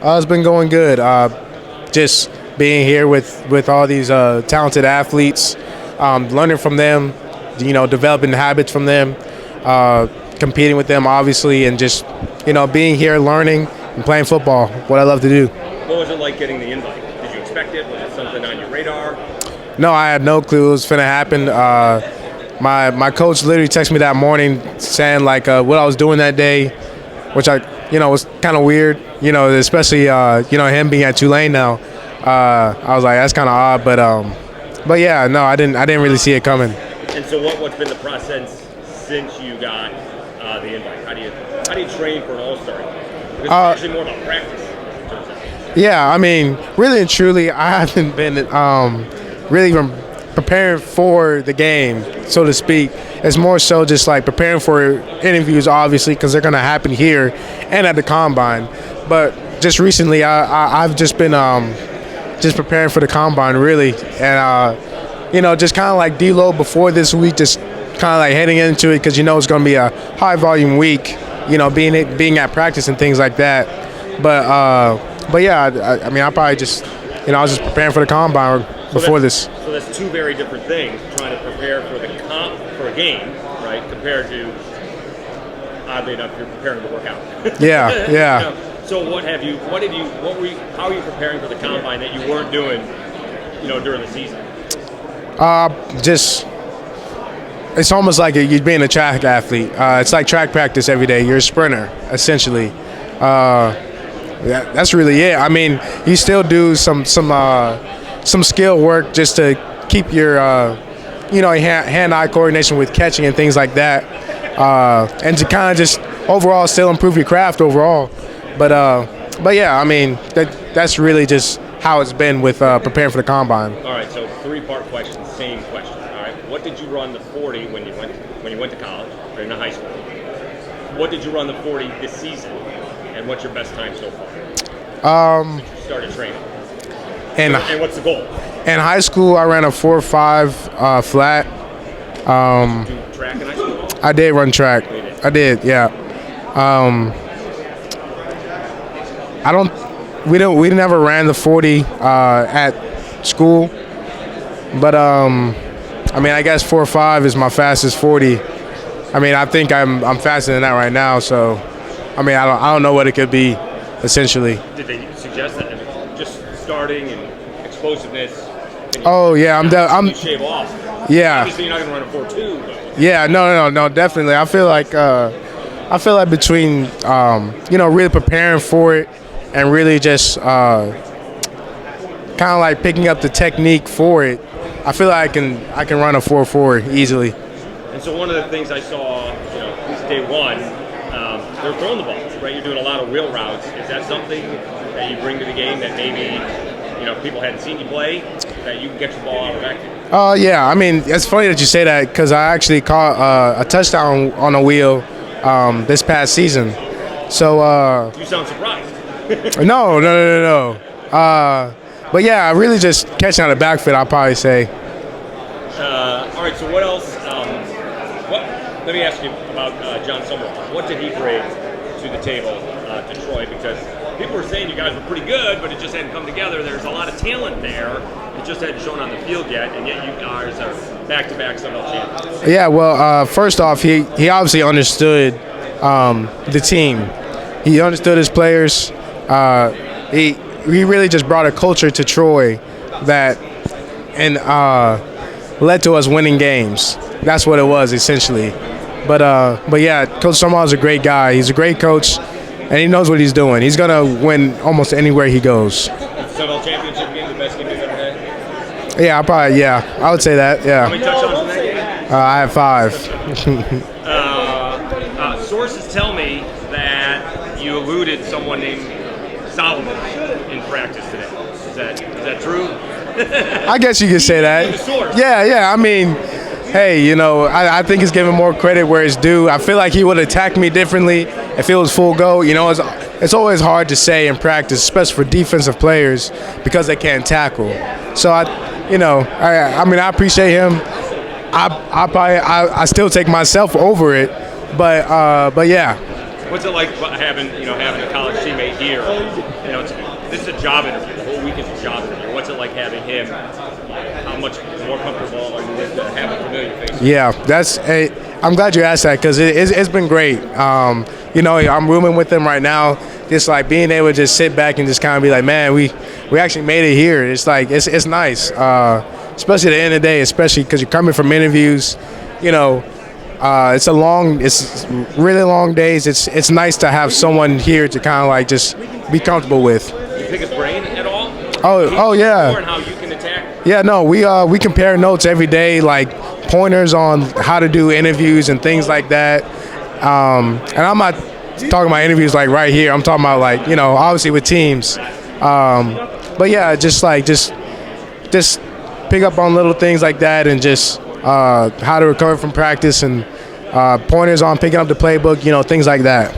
It's been going good. Just being here with all these talented athletes, learning from them, developing habits from them, competing with them, obviously, and just, being here, learning, and playing football, what I love to do. What was it like getting the invite? Did you expect it? Was it something on your radar? No, I had no clue it was finna happen. My coach literally texted me that morning saying, what I was doing that day, which was kind of weird, especially, him being at Tulane now. I was like, that's kind of odd, but yeah, no, I didn't really see it coming. And so what's been the process since you got the invite? How do you train for an All-Star? Because it's actually more about practice. Yeah, I mean, really and truly, I haven't been really even preparing for the game, so to speak. It's more so just like preparing for interviews, obviously, because they're going to happen here and at the Combine. But just recently, I've just been just preparing for the Combine, really. And, just kind of like deload before this week, just kind of like heading into it because it's going to be a high-volume week, being at practice and things like that. But yeah, I mean, I probably just, I was just preparing for the Combine before this. So that's two very different things, trying to prepare for for a game, right, compared to, oddly enough, you're preparing to work out. Yeah. So how are you preparing for the Combine that you weren't doing, during the season? It's almost like you're being a track athlete. It's like track practice every day. You're a sprinter, essentially. That's really it. I mean, you still do some skill work just to keep your hand-eye coordination with catching and things like that, and to kind of just overall still improve your craft overall. But yeah, I mean that's really just how it's been with preparing for the Combine. All right, so three-part question, same question. All right, what did you run the 40 when you went to college or in high school? What did you run the 40 this season? And what's your best time so far? Since you started training. And what's the goal? In high school, I ran a 4.5 flat. Did you do track in high school? I did run track. You did? I did, yeah. We never ran the 40 at school, but I mean, I guess 4.5 is my fastest 40. I mean, I think I'm faster than that right now, so. I mean, I don't know what it could be, essentially. Did they suggest that? I mean, just starting and explosiveness. Oh yeah, I'm shave off. Yeah. Obviously, you're not going to run a 4.2. But. Yeah, no, definitely. I feel like between really preparing for it and really just kind of like picking up the technique for it, I feel like I can run a 4.4 easily. And so one of the things I saw, day one. They're throwing the ball, right? You're doing a lot of wheel routes. Is that something that you bring to the game that maybe, people hadn't seen you play, that you can get your ball out of the backfield? Yeah. I mean, it's funny that you say that because I actually caught a touchdown on a wheel this past season. So. You sound surprised. No. But yeah, I really just catching out of the backfield, I'll probably say. All right, so what else? Let me ask you about John Summerall. What did he bring to the table to Troy? Because people were saying you guys were pretty good, but it just hadn't come together. There's a lot of talent there. It just hadn't shown on the field yet, and yet you guys are back-to-back Sun Belt champions. Yeah, well, first off, he obviously understood the team. He understood his players. He really just brought a culture to Troy that led to us winning games. That's what it was, essentially. But yeah, Coach Summerall is a great guy. He's a great coach, and he knows what he's doing. He's going to win almost anywhere he goes. Sun Belt championship game, the best game you've ever had? Yeah, I would say that, yeah. How many touchdowns in that game? I have 5. Sources tell me that you eluded someone named Solomon in practice today. Is that true? I guess you could say that. Yeah, I mean, hey, I think he's giving more credit where it's due. I feel like he would attack me differently if it was full go. It's always hard to say in practice, especially for defensive players, because they can't tackle. So I appreciate him. I still take myself over it, but yeah, What's it like having a college teammate here? This is a job interview. The whole week is a job interview. What's it like having him? How much more comfortable are you with having familiar faces? Yeah, I'm glad you asked that because it's been great. I'm rooming with him right now. Just like being able to just sit back and just kind of be like, man, we actually made it here. It's like it's nice, especially at the end of the day, especially because you're coming from interviews. It's really long days. It's nice to have someone here to kind of like just be comfortable with. You pick his brain at all? Oh yeah. And how you can attack? Yeah, no, we compare notes every day, like pointers on how to do interviews and things like that. And I'm not talking about interviews like right here. I'm talking about like obviously with teams. But yeah, just pick up on little things like that and just how to recover from practice and pointers on picking up the playbook, things like that.